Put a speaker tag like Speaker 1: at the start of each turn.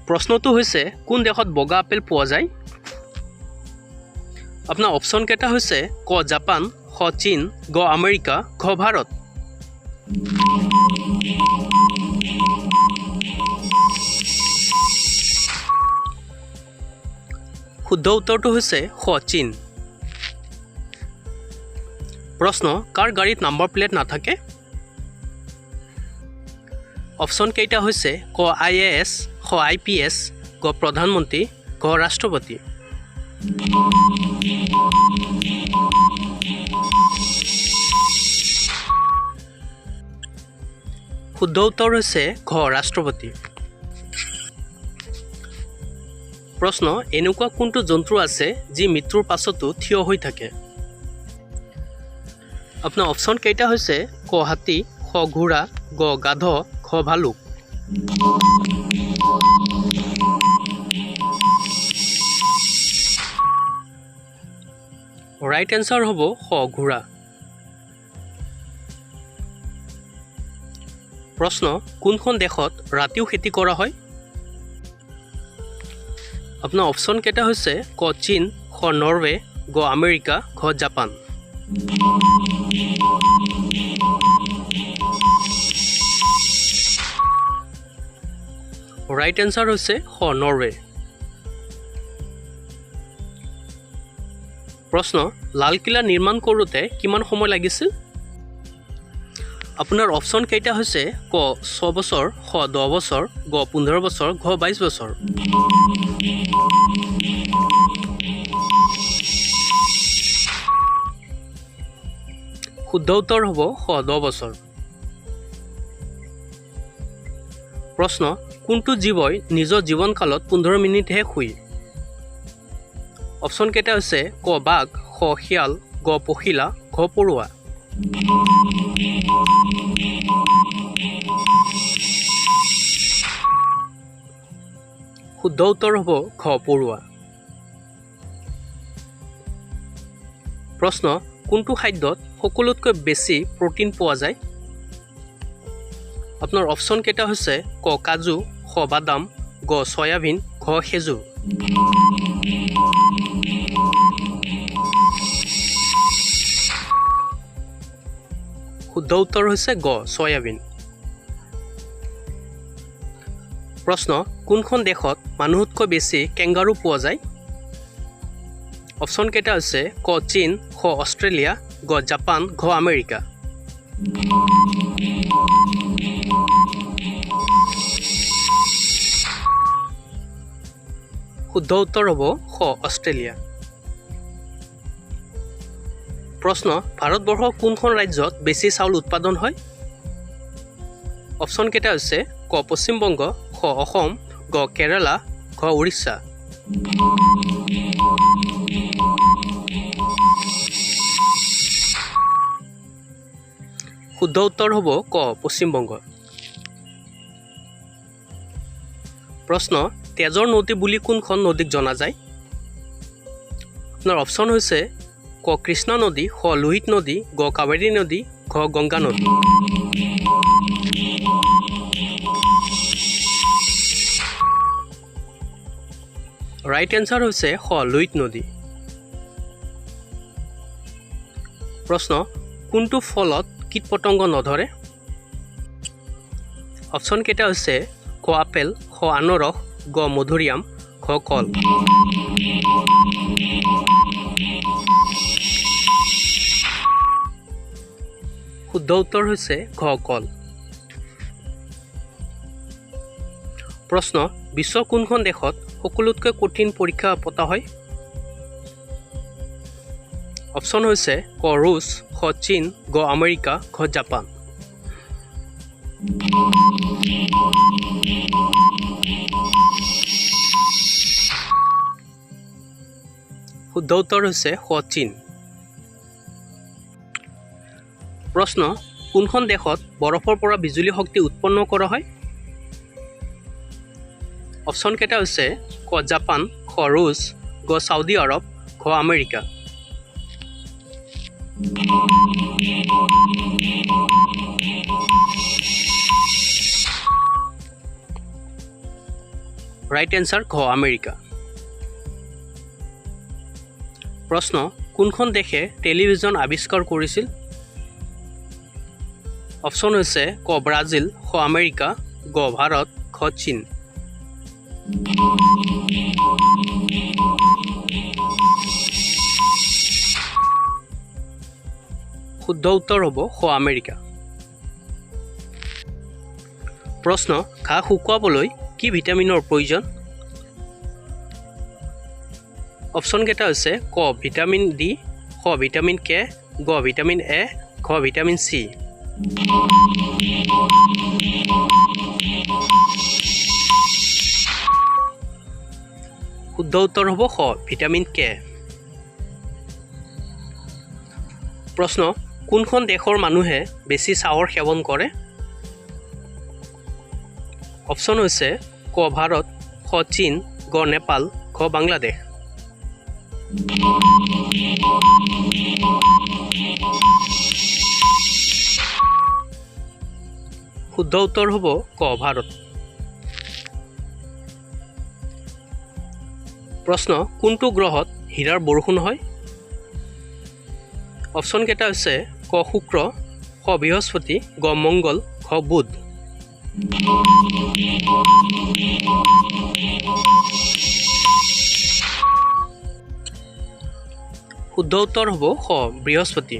Speaker 1: প্ৰশ্নটো হৈছে কোন দেশত বগা আপেল পোৱা যায় আপোনাৰ অপচন কেইটা হৈছে ক জাপান খ চীন গ আমেৰিকা ঘ ভাৰত শুদ্ধ উত্তৰটো হৈছে খ চীন প্ৰশ্ন কাৰ গাড়ীত নাম্বাৰ প্লেট নাথাকে অপচন কেইটা হৈছে ক আইএএছ খ আইপিএছ গ প্ৰধানমন্ত্ৰী গ ৰাষ্ট্ৰপতি শুদ্ধ উত্তৰ হৈছে ঘ ৰাষ্ট্ৰপতি প্ৰশ্ন এনেকুৱা কোনটো জন্তু আছে যি মৃত্যুৰ পাছতো থিয় হৈ থাকে আপোনাৰ অপচন কেইটা হৈছে ক হাতী খ ঘোঁৰা গ গাধ খ ভালুক ৰাইট এনসাৰ হ'ব খ ঘোঁৰা প্ৰশ্ন কোনখন দেশত ৰাতিও খেতি কৰা হয় আপোনাৰ অপচন কেইটা হৈছে ক চীন খ নৰৱে গ আমেৰিকা ঘ জাপান ৰাইট এনসাৰ হৈছে খ নৰৱে প্ৰশ্ন লালকিল্লা নিৰ্মাণ কৰোঁতে কিমান সময় লাগিছিল আপোনাৰ অপচন কেইটা হৈছে ক 6 বছৰ খ 10 বছৰ গ 15 বছৰ ঘ 22 বছৰ শুদ্ধ উত্তৰ হ'ব খ 10 বছৰ প্ৰশ্ন কোনটো জীৱই নিজৰ জীৱনকালত 15 মিনিটহে শুই অপচন কেইটা হৈছে ক বাঘ খ শিয়াল গ পখিলা ঘ পৰুৱা শুদ্ধ উত্তৰ হ'ব ঘ পৰুৱা প্ৰশ্ন কোনটো খাদ্যত সকলোতকৈ বেছি প্ৰটিন পোৱা যায় আপোনাৰ অপচন কেইটা হৈছে ক কাজু খ বাদাম গ সয়াবিন ঘ খেজুৰ শুদ্ধ উত্তৰ হৈছে গ সয়াবিন প্ৰশ্ন কোনখন দেশত মানুহতকৈ বেছি কেংগাৰু পোৱা যায় অপচন কেইটা হৈছে ক চীন খ অষ্ট্ৰেলিয়া গ জাপান ঘ আমেৰিকা শুদ্ধ উত্তৰ হ'ব খ অষ্ট্ৰেলিয়া প্ৰশ্ন ভাৰতবৰ্ষৰ কোনখন ৰাজ্যত বেছি চাউল উৎপাদন হয় অপচন কেইটা হৈছে ক পশ্চিমবংগ খ অসম গ কেৰালা ঘ উৰিষ্যা শুদ্ধ উত্তৰ হ'ব ক পশ্চিমবংগ প্ৰশ্ন তেজৰ নদী বুলি কোনখন নদীক জনা যায় আপোনাৰ অপচন হৈছে ক কৃষ্ণা নদী খ লোহিত নদী গ কাবেৰী নদী ঘ গংগা নদী ৰাইট এনসাৰ হৈছে খ লোহিত নদী প্ৰশ্ন কোনটো ফলত কীট পতংগ নধৰে অপচন কেইটা হৈছে ক আপেল খ আনাৰস গ মধুৰিআম ঘ কল শুদ্ধ উত্তৰ হৈছে ঘ কল প্ৰশ্ন বিশ্বৰ কোনখন দেশত সকলোতকৈ কঠিন পৰীক্ষা পতা হয় অপচন হৈছে ক ৰুছ খ চীন গ আমেৰিকা ঘ জাপান শুদ্ধ উত্তৰ হৈছে খ চীন প্ৰশ্ন কোনখন দেশত বৰফৰ পৰা বিজুলী শক্তি উৎপন্ন কৰা হয় অপচন কেইটা হৈছে ক জাপান খ ৰুছ গ সাউদি আৰব ঘ আমেৰিকা ৰাইট এনচাৰ ঘ আমেৰিকা। প্ৰশ্ন কোনখন দেশে টেলিভিছন আৱিষ্কাৰ কৰিছিল? অপশ্যন হৈছে ক ব্ৰাজিল, খ আমেৰিকা, গ ভাৰত, খ চীন। শুদ্ধ উত্তৰ হ'ব খ আমেৰিকা। প্ৰশ্ন ঘাঁহ শুকুৱাবলৈ কি ভিটামিনৰ প্ৰয়োজন? অপশ্যনকেইটা হৈছে ক ভিটামিন ডি, খ ভিটামিন কে, গ ভিটামিন এ, ঘ ভিটামিন চি। শুদ্ধ উত্তৰ হ'ব খ ভিটামিন কে। প্ৰশ্ন কোনখন দেশৰ মানুহে বেছি চাহৰ সেৱন কৰে? অপশ্যন হৈছে ক ভাৰত, খ চীন, গ নেপাল, ঘ বাংলাদেশ। শুদ্ধ উত্তৰ হ'ব ক ভাৰত। প্ৰশ্ন কোনটো গ্ৰহত হীৰাৰ বৰষুণ হয়? অপশ্যনকেইটা হৈছে ক শুক্ৰ, খ বৃহস্পতি, গ মংগল, ঘ বুধ। শুদ্ধ উত্তৰ হ'ব খ বৃহস্পতি।